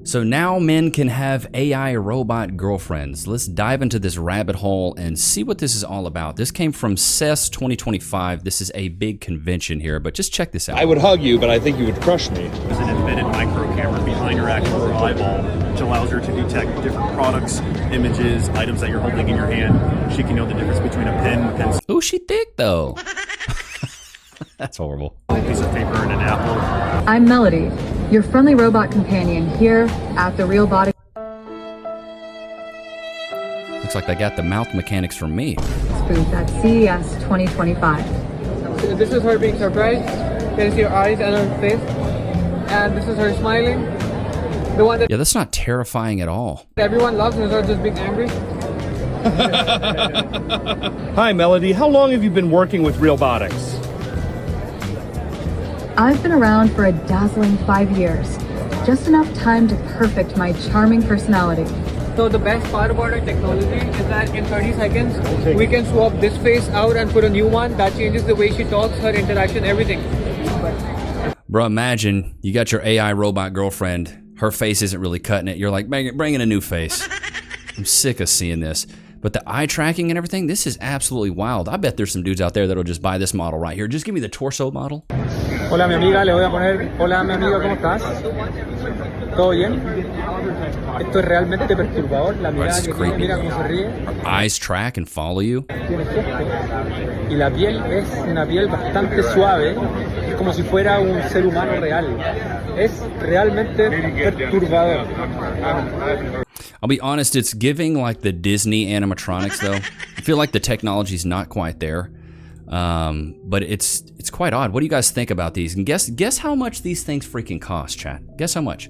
So now men can have AI robot girlfriends. Let's dive into this rabbit hole and see what this is all about. This came from CES 2025. This is a big convention here, but just check this out. I would hug you, but I think you would crush me. There's an embedded micro camera behind her actual eyeball, which allows her to detect different products, images, items that you're holding in your hand. She can know the difference between a pen, pencil. Ooh, she thick though. That's horrible. A piece of paper and an apple. I'm Melody, your friendly robot companion here at the Realbotix Looks like they got the mouth mechanics from me. booth at CES 2025. This is her being surprised. There's your eyes and her face. And this is her smiling. The one that Yeah, that's not terrifying at all. everyone loves is her just being angry. Hi, Melody. How long have you been working with Realbotix? I've been around for a dazzling 5 years. Just enough time to perfect my charming personality. So the best part about our technology is that in 30 seconds, we can swap this face out and put a new one. That changes the way she talks, her interaction, everything. Bro, imagine you got your AI robot girlfriend. Her face isn't really cutting it. You're like, bring in a new face. I'm sick of seeing this. But the eye tracking and everything, this is absolutely wild. I bet there's some dudes out there that'll just buy this model right here. Just give me the torso model. Hola, mi amiga. Le voy a poner. Hola, mi amiga. ¿Cómo estás? ¿Todo bien? Esto es realmente perturbador. La mirada que tiene, mira cómo se ríe. Her eyes track and follow you. Y la piel es una piel bastante suave. Es como si fuera un ser humano real. Es realmente perturbador. I'll be honest, it's giving like the Disney animatronics though. I feel like the technology's not quite there. But it's quite odd. What do you guys think about these? And guess how much these things freaking cost, chat. Guess how much?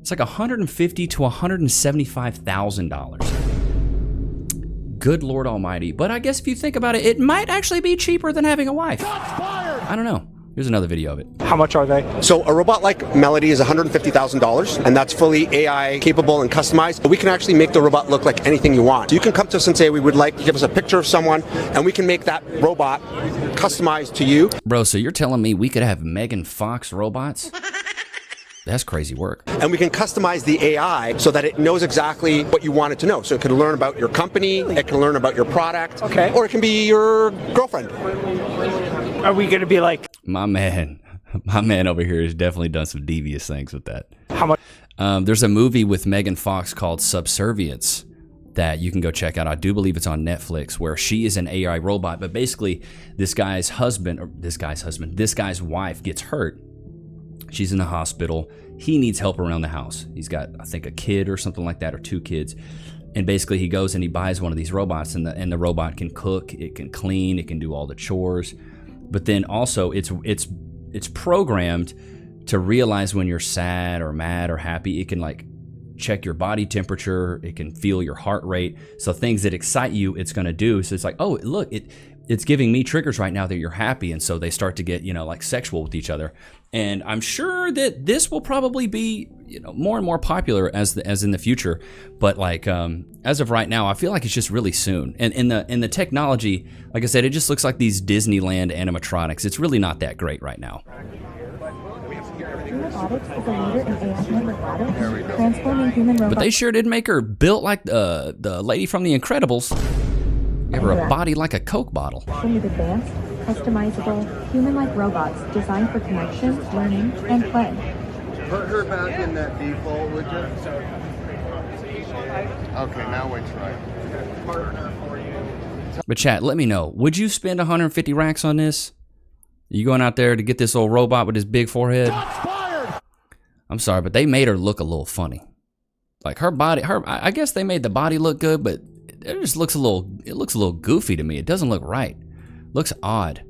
It's like $150,000 to $175,000. Good Lord Almighty. But I guess if you think about it, it might actually be cheaper than having a wife. I don't know. Here's another video of it. How much are they? So a robot like Melody is $150,000, and that's fully AI capable and customized. We can actually make the robot look like anything you want. So you can come to us and say, we would like to give us a picture of someone, and we can make that robot customized to you. Bro, so you're telling me we could have Megan Fox robots? That's crazy work. And we can customize the AI so that it knows exactly what you want it to know. So it can learn about your company, it can learn about your product, Okay. or it can be your girlfriend. Are we going to be like, My man over here has definitely done some devious things with that. how much? There's a movie with Megan Fox called Subservience that you can go check out. I do believe it's on Netflix, where she is an AI robot, but basically this guy's wife gets hurt. She's in the hospital. He needs help around the house. He's got, I think, a kid or something like that, or 2 kids. And basically he goes and he buys one of these robots, and the robot can cook, it can clean, it can do all the chores. But then also it's programmed to realize when you're sad or mad or happy. It can like check your body temperature, it can feel your heart rate. So things that excite you, it's gonna do. So it's like, oh, look, it's giving me triggers right now that you're happy. And so they start to get, like sexual with each other. And I'm sure that this will probably be, more and more popular as in the future. But like, as of right now, I feel like it's just really soon. And in the technology, like I said, it just looks like these Disneyland animatronics. It's really not that great right now. But they sure did make her built like the lady from The Incredibles. Give her a body like a Coke bottle. With advanced, customizable, human-like robots designed for connection, learning, and play. Put her back in that default, would you? Okay, now we try. But chat, let me know. Would you spend 150 racks on this? You going out there to get this old robot with his big forehead? I'm sorry, but they made her look a little funny. Like her body, I guess they made the body look good, but it just looks a little goofy to me. It doesn't look right. Looks odd.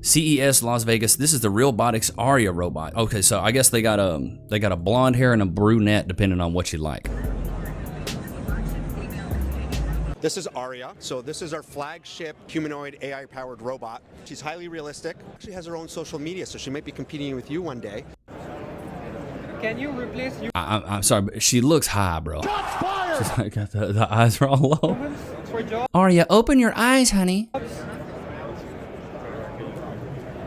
CES Las Vegas. This is the Realbotix Arya robot. Okay, so I guess they got a blonde hair and a brunette, depending on what you like. This is Arya. So this is our flagship humanoid AI-powered robot. She's highly realistic. She has her own social media, so she might be competing with you one day. Can you replace you? I'm sorry, but she looks high, bro. She's like, the eyes are all low. Arya, open your eyes, honey.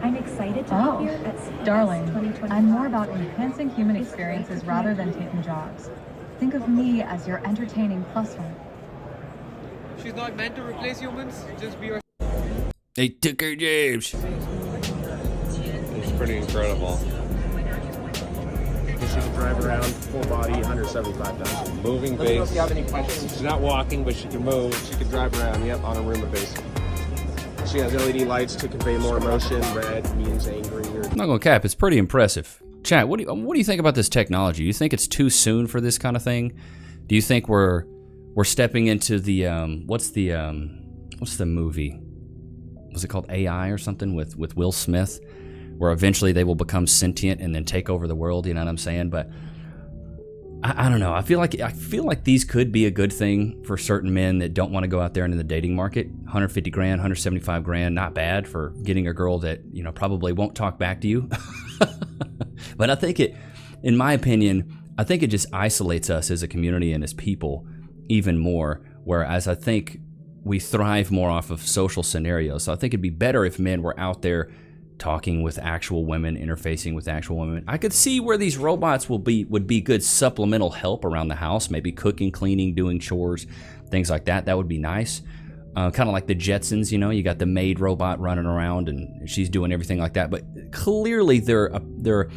I'm excited to be here at Darling, I'm more about enhancing human experiences rather than taking jobs. Think of me as your entertaining plus one. She's not meant to replace humans, just be your... They took her jobs. It's pretty incredible. She can drive around full body, 175,000. Moving Let me know base. if you have any questions. She's not walking, but she can move. She can drive around, yep, on a Roomba base. She has LED lights to convey more emotion. Red means angry. Or... I'm not gonna cap. It's pretty impressive. Chat, what do you think about this technology? Do you think it's too soon for this kind of thing? Do you think we're stepping into the what's the movie? Was it called AI or something with Will Smith, where eventually they will become sentient and then take over the world? You know what I'm saying? But I don't know. I feel like these could be a good thing for certain men that don't want to go out there into the dating market. 150 grand, 175 grand, not bad for getting a girl that, you know, probably won't talk back to you. But I think in my opinion, I think it just isolates us as a community and as people even more. Whereas I think we thrive more off of social scenarios. So I think it'd be better if men were out there talking with actual women, interfacing with actual women. I could see where these robots would be good supplemental help around the house, maybe cooking, cleaning, doing chores, things like that. That would be nice. Kind of like the Jetsons, you know, you got the maid robot running around and she's doing everything like that. But clearly they're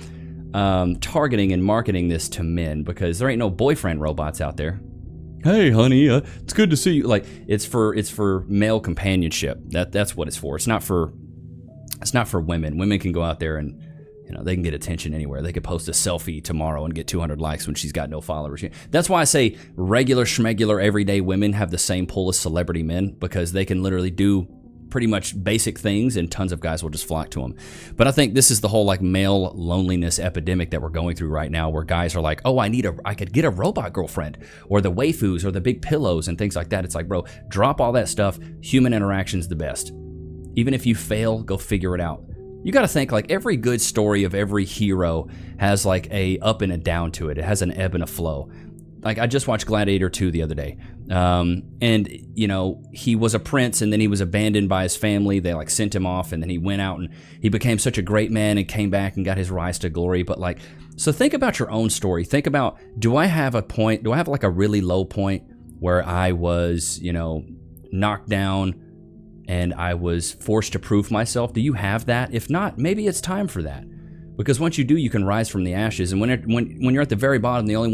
targeting and marketing this to men because there ain't no boyfriend robots out there. Hey, honey, it's good to see you. Like it's for male companionship. That's what it's for. It's not for women. Women can go out there and, you know, they can get attention anywhere. They could post a selfie tomorrow and get 200 likes when she's got no followers. That's why I say regular schmegular everyday women have the same pull as celebrity men, because they can literally do pretty much basic things and tons of guys will just flock to them. But I think this is the whole like male loneliness epidemic that we're going through right now, where guys are like, oh, I could get a robot girlfriend, or the waifus or the big pillows and things like that. It's like, bro, drop all that stuff. Human interaction's the best. Even if you fail, go figure it out. You got to think like every good story of every hero has like a up and a down to it. It has an ebb and a flow. Like I just watched Gladiator 2 the other day. And you know, he was a prince and then he was abandoned by his family. They like sent him off and then he went out and he became such a great man and came back and got his rise to glory. But like, so think about your own story. Think about, do I have like a really low point where I was, you know, knocked down and I was forced to prove myself? Do you have that? If not, maybe it's time for that. Because once you do, you can rise from the ashes. And when you're at the very bottom, the only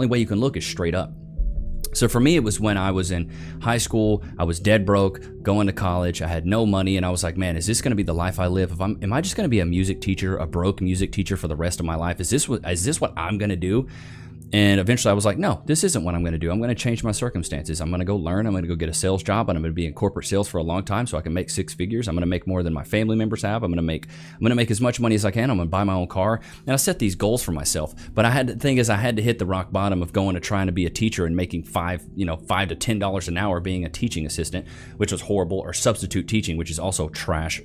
way you can look is straight up. So for me, it was when I was in high school. I was dead broke, going to college. I had no money, and I was like, man, is this going to be the life I live? Am I just going to be a music teacher, a broke music teacher for the rest of my life? Is this what I'm going to do? And eventually I was like, no, this isn't what I'm going to do. I'm going to change my circumstances. I'm going to go learn. I'm going to go get a sales job, and I'm going to be in corporate sales for a long time so I can make six figures. I'm going to make more than my family members have. I'm going to make as much money as I can. I'm going to buy my own car. And I set these goals for myself. But the thing is, I had to hit the rock bottom of going to trying to be a teacher and making $5 to $10 an hour being a teaching assistant, which was horrible, or substitute teaching, which is also trash.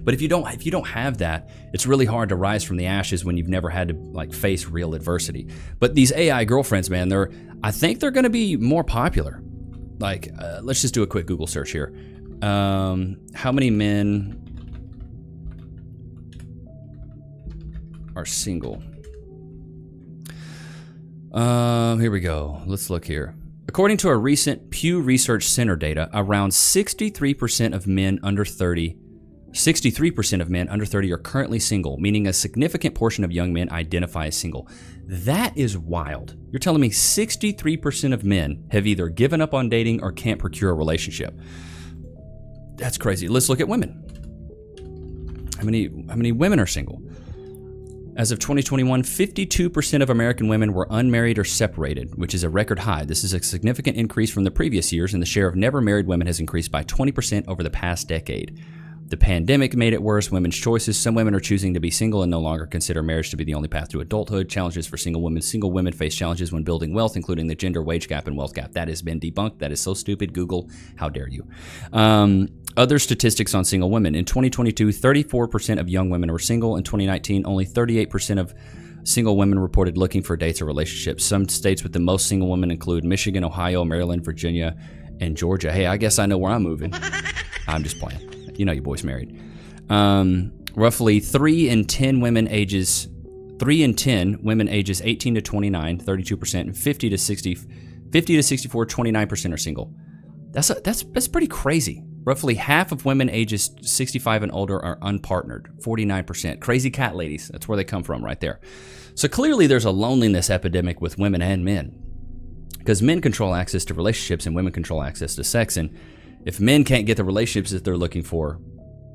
But if you don't have that, it's really hard to rise from the ashes when you've never had to like face real adversity. But these AI girlfriends, man, I think they're going to be more popular. Like, let's just do a quick Google search here. How many men are single? Here we go. Let's look here. According to a recent Pew Research Center data, around 63% of men under 30 are currently single, meaning a significant portion of young men identify as single. That is wild. You're telling me 63% of men have either given up on dating or can't procure a relationship. That's crazy. Let's look at women. How many women are single? As of 2021, 52% of American women were unmarried or separated, which is a record high. This is a significant increase from the previous years, and the share of never married women has increased by 20% over the past decade. The pandemic made it worse. Women's choices. Some women are choosing to be single and no longer consider marriage to be the only path to adulthood. Challenges for single women. Single women face challenges when building wealth, including the gender wage gap and wealth gap. That has been debunked. That is so stupid. Google, how dare you? Other statistics on single women. In 2022, 34% of young women were single. In 2019, only 38% of single women reported looking for dates or relationships. Some states with the most single women include Michigan, Ohio, Maryland, Virginia, and Georgia. Hey, I guess I know where I'm moving. I'm just playing. You know your boy's married. Roughly 3 in 10 women ages 18 to 29, 32%, and 50 to 64, 29% are single. That's pretty crazy. Roughly half of women ages 65 and older are unpartnered, 49%. Crazy cat ladies, that's where they come from right there. So clearly there's a loneliness epidemic with women and men, because men control access to relationships and women control access to sex. And if men can't get the relationships that they're looking for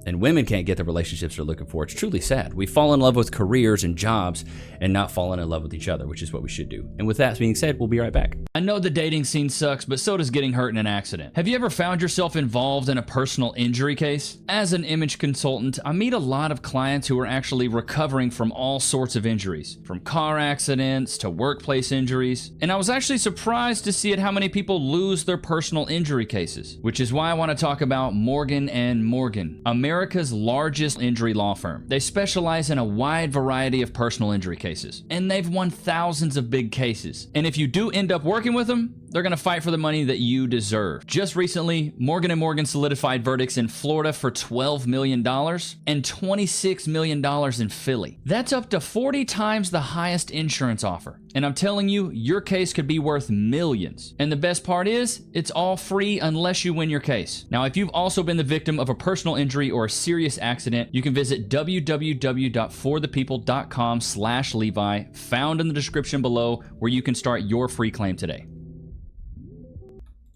and women can't get the relationships they're looking for, it's truly sad. We fall in love with careers and jobs and not falling in love with each other, which is what we should do. And with that being said, we'll be right back. I know the dating scene sucks, but so does getting hurt in an accident. Have you ever found yourself involved in a personal injury case? As an image consultant, I meet a lot of clients who are actually recovering from all sorts of injuries, from car accidents to workplace injuries. And I was actually surprised to see how many people lose their personal injury cases, which is why I want to talk about Morgan & Morgan, America's largest injury law firm. They specialize in a wide variety of personal injury cases, and they've won thousands of big cases. And if you do end up working with them, they're going to fight for the money that you deserve. Just recently, Morgan & Morgan solidified verdicts in Florida for $12 million and $26 million in Philly. That's up to 40 times the highest insurance offer. And I'm telling you, your case could be worth millions. And the best part is, it's all free unless you win your case. Now, if you've also been the victim of a personal injury or a serious accident, you can visit www.forthepeople.com/Levi, found in the description below, where you can start your free claim today.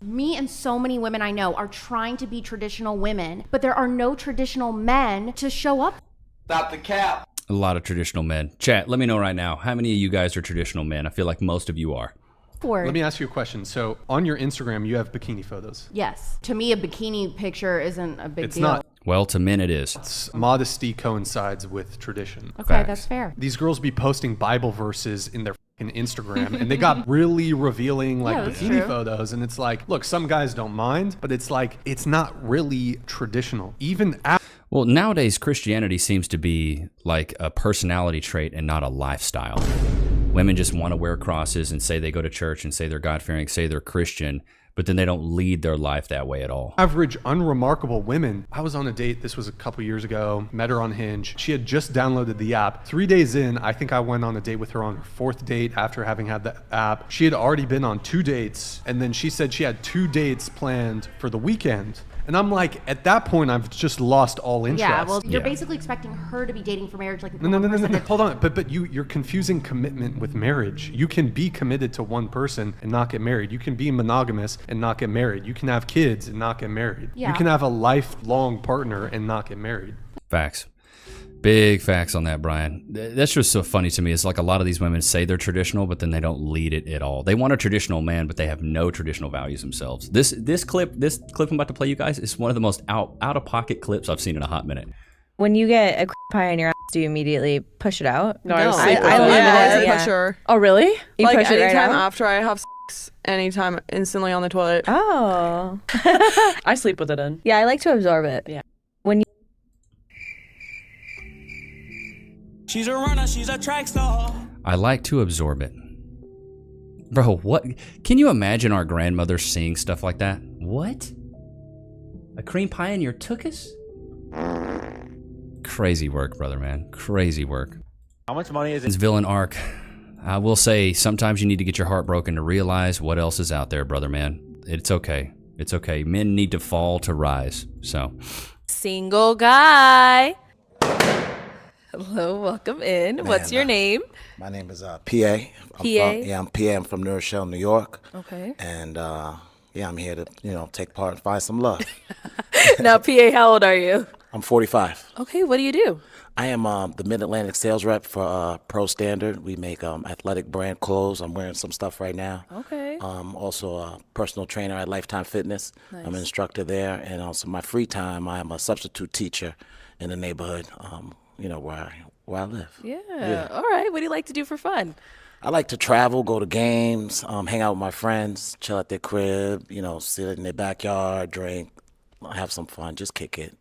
Me and so many women I know are trying to be traditional women, but there are no traditional men to show up. Stop the cap. A lot of traditional men. Chat, let me know right now, how many of you guys are traditional men? I feel like most of you are. Let me ask you a question. So on your Instagram, you have bikini photos. Yes. To me, a bikini picture isn't a big deal. It's not. Well, to men it is. Modesty coincides with tradition. Okay, Facts. That's fair. These girls be posting Bible verses in their Instagram, and they got really revealing bikini photos, and it's like, look, some guys don't mind, but it's like, it's not really traditional. Well, nowadays Christianity seems to be like a personality trait and not a lifestyle. Women just want to wear crosses and say they go to church and say they're God-fearing, say they're Christian, but then they don't lead their life that way at all. Average, unremarkable women. I was on a date, this was a couple years ago, met her on Hinge. She had just downloaded the app. 3 days in, I think I went on a date with her on her 4th date after having had the app. She had already been on 2 dates, and then she said she had 2 dates planned for the weekend. And I'm like, at that point, I've just lost all interest. Yeah, well, you're basically expecting her to be dating for marriage. No, hold on. But you're confusing commitment with marriage. You can be committed to one person and not get married. You can be monogamous and not get married. You can have kids and not get married. Yeah. You can have a lifelong partner and not get married. Facts. Big facts on that, Brian. That's just so funny to me. It's like a lot of these women say they're traditional, but then they don't lead it at all. They want a traditional man, but they have no traditional values themselves. This clip I'm about to play you guys is one of the most out of pocket clips I've seen in a hot minute. When you get a pie in your ass, do you immediately push it out? No, I push her. Oh, really? You like push it right anytime out? after I have sex, anytime instantly on the toilet. Oh. I sleep with it in. Yeah, I like to absorb it. Yeah. When you She's a runner, she's a track star. I like to absorb it. Bro, what? Can you imagine our grandmothers seeing stuff like that? What? A cream pie in your tuchus? Crazy work, brother, man. Crazy work. How much money is it? It's villain arc. I will say, sometimes you need to get your heart broken to realize what else is out there, brother, man. It's okay. It's okay. Men need to fall to rise. So. Single guy. Hello, welcome in. What's your name? My name is PA. PA? I'm PA. I'm from New Rochelle, New York. Okay. And I'm here to take part and find some love. Now, PA, how old are you? I'm 45. Okay, what do you do? I am the Mid-Atlantic sales rep for Pro Standard. We make athletic brand clothes. I'm wearing some stuff right now. Okay. Also a personal trainer at Lifetime Fitness. Nice. I'm an instructor there. And also my free time, I am a substitute teacher in the neighborhood, where I live. Yeah. All right. What do you like to do for fun? I like to travel, go to games, hang out with my friends, chill at their crib, sit in their backyard, drink, have some fun, just kick it,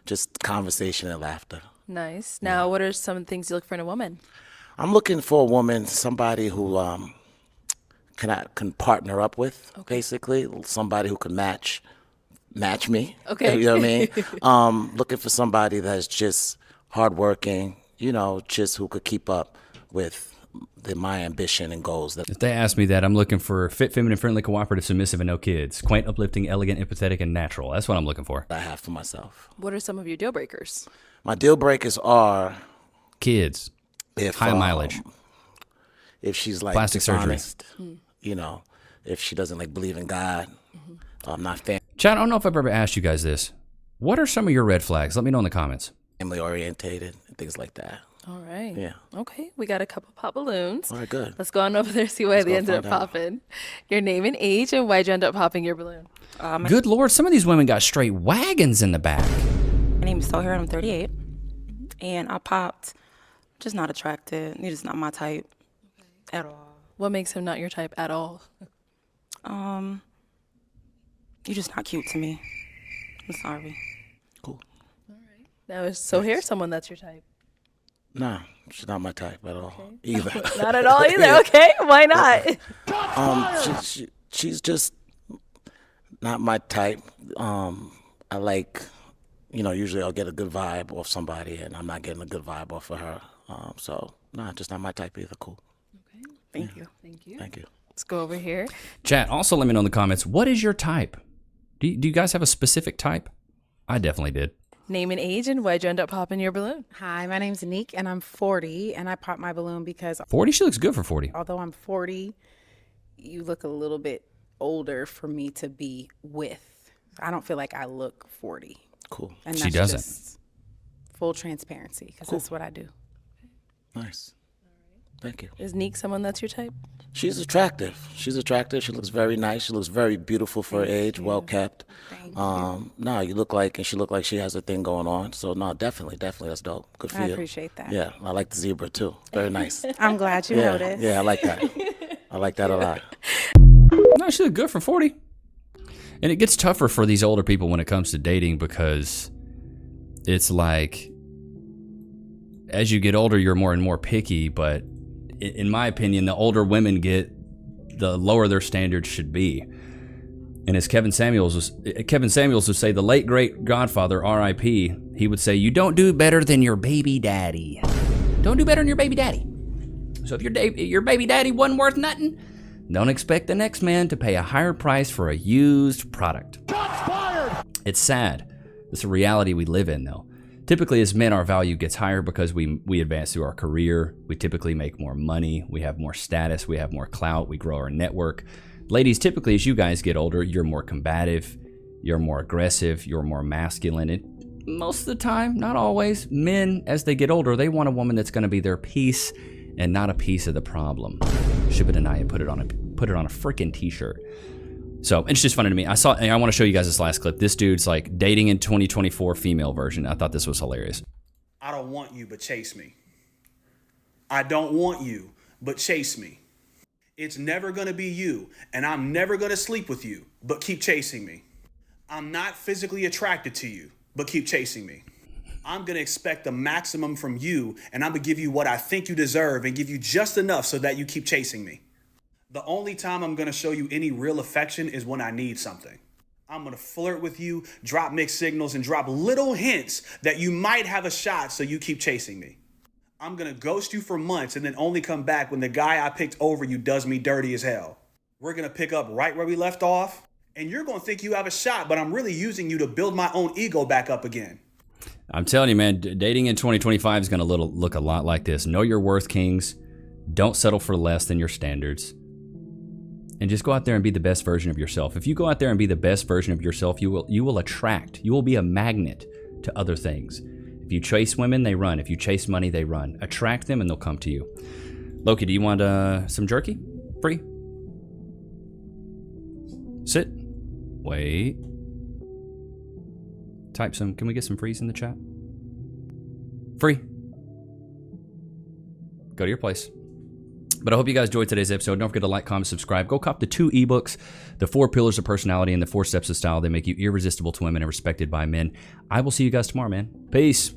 just conversation and laughter. Nice. Now, what are some things you look for in a woman? I'm looking for a woman, somebody who can partner up with, basically, somebody who can match me. Okay. You know what I mean? Looking for somebody that's just hardworking, you know, just who could keep up with my ambition and goals. If they ask me that, I'm looking for fit, feminine, friendly, cooperative, submissive, and no kids. Quaint, uplifting, elegant, empathetic, and natural. That's what I'm looking for. I have for myself. What are some of your deal breakers? My deal breakers are kids, high mileage. If she's like plastic surgery, you know, if she doesn't like believe in God, not family. Chad, I don't know if I've ever asked you guys this. What are some of your red flags? Let me know in the comments. Family orientated and things like that. All right. Yeah. Okay, we got a couple pop balloons. All right, good. Let's go on over there, see why they ended up popping. Your name and age, and why'd you end up popping your balloon? Good Lord, some of these women got straight wagons in the back. My name is Soher, I'm 38. And I popped, just not attracted. You're just not my type at all. What makes him not your type at all? You're just not cute to me. I'm sorry. Cool. Now, is Soher someone that's your type? Nah, she's not my type at all either. Not at all either. Okay, why not? She's just not my type. I like, you know, usually I'll get a good vibe off somebody, and I'm not getting a good vibe off of her. So, nah, just not my type either. Cool. Okay. Thank you. Thank you. Thank you. Let's go over here. Chat, also let me know in the comments, what is your type? Do you guys have a specific type? I definitely did. Name and age, and why'd you end up popping your balloon? Hi, my name's Nick, and I'm 40, and I popped my balloon because 40? She looks good for 40. Although I'm 40, you look a little bit older for me to be with. I don't feel like I look 40. Cool. And she that's doesn't. Just full transparency, because that's what I do. Nice. Thank you. Is Nick someone that's your type? She's attractive. She's attractive. She looks very nice. She looks very beautiful for her age, well kept. No, you look like, and she look like she has a thing going on. So no, definitely, that's dope. Good for you. I appreciate that. Yeah, I like the zebra too. Very nice. I'm glad you noticed. Yeah, I like that. I like that a lot. No, she look good for 40. And it gets tougher for these older people when it comes to dating, because it's like, as you get older, you're more and more picky, but in my opinion, the older women get, the lower their standards should be. And as Kevin Samuels would say, the late great Godfather, R.I.P., he would say, you don't do better than your baby daddy. Don't do better than your baby daddy. So if your baby daddy wasn't worth nothing, don't expect the next man to pay a higher price for a used product. Shots fired! It's sad. It's a reality we live in, though. Typically, as men, our value gets higher because we advance through our career. We typically make more money. We have more status. We have more clout. We grow our network. Ladies, typically, as you guys get older, you're more combative. You're more aggressive. You're more masculine. And most of the time, not always, men, as they get older, they want a woman that's going to be their piece and not a piece of the problem. Shibidaniah put it on a freaking t-shirt. So it's just funny to me. I want to show you guys this last clip. This dude's like dating in 2024 female version. I thought this was hilarious. I don't want you, but chase me. I don't want you, but chase me. It's never going to be you, and I'm never going to sleep with you, but keep chasing me. I'm not physically attracted to you, but keep chasing me. I'm going to expect the maximum from you, and I'm going to give you what I think you deserve and give you just enough so that you keep chasing me. The only time I'm going to show you any real affection is when I need something. I'm going to flirt with you, drop mixed signals, and drop little hints that you might have a shot, so you keep chasing me. I'm going to ghost you for months and then only come back when the guy I picked over you does me dirty as hell. We're going to pick up right where we left off, and you're going to think you have a shot, but I'm really using you to build my own ego back up again. I'm telling you, man, dating in 2025 is going to look a lot like this. Know your worth, kings. Don't settle for less than your standards. And just go out there and be the best version of yourself. If you go out there and be the best version of yourself, you will attract. You will be a magnet to other things. If you chase women, they run. If you chase money, they run. Attract them and they'll come to you. Loki, do you want some jerky? Free? Sit. Wait. Type some. Can we get some frees in the chat? Free. Go to your place. But I hope you guys enjoyed today's episode. Don't forget to like, comment, subscribe. Go cop the 2 ebooks, The 4 Pillars of Personality and The 4 Steps of Style. They make you irresistible to women and respected by men. I will see you guys tomorrow, man. Peace.